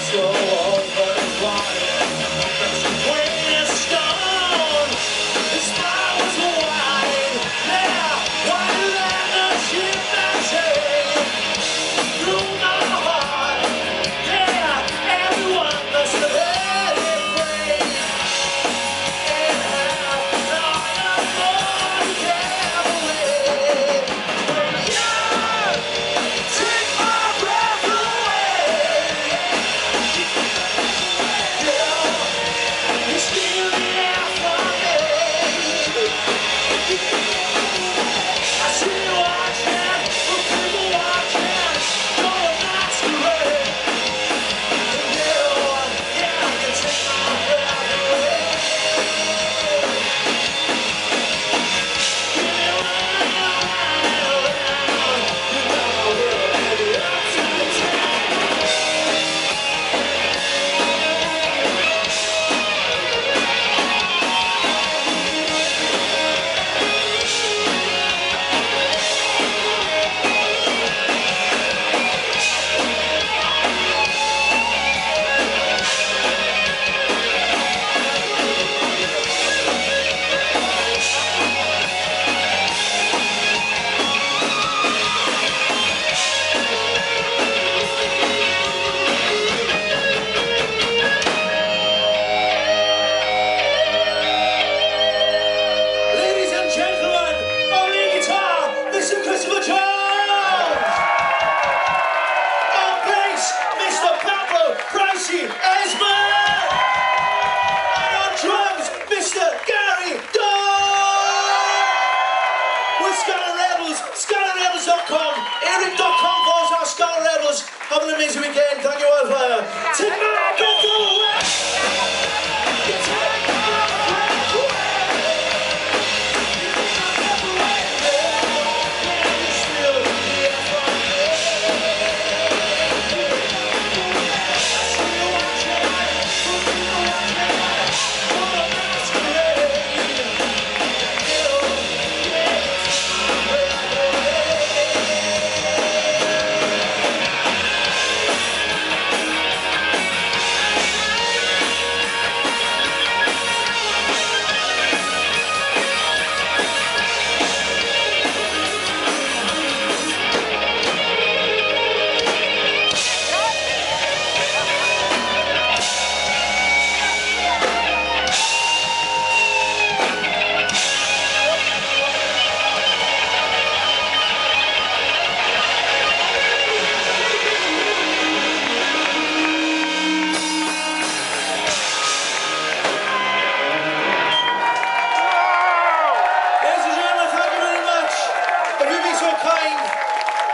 So old, but it's wide. When it's stone, his smile was wide. Yeah, wider than a ship that sailed through my heart. Yeah, everyone must have let it break. And how I am born to get away. When you take my breath away. Scarlet Rebels, ScarletRebels.com, Eric.com/our Scarlet Rebels. Have an amazing weekend. Thank you, Wildfire. Take my breath away. Take my breath away. Still here for me. I still watch it. For the masquerade.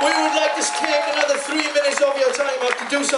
We would like to take another 3 minutes of your time to do something.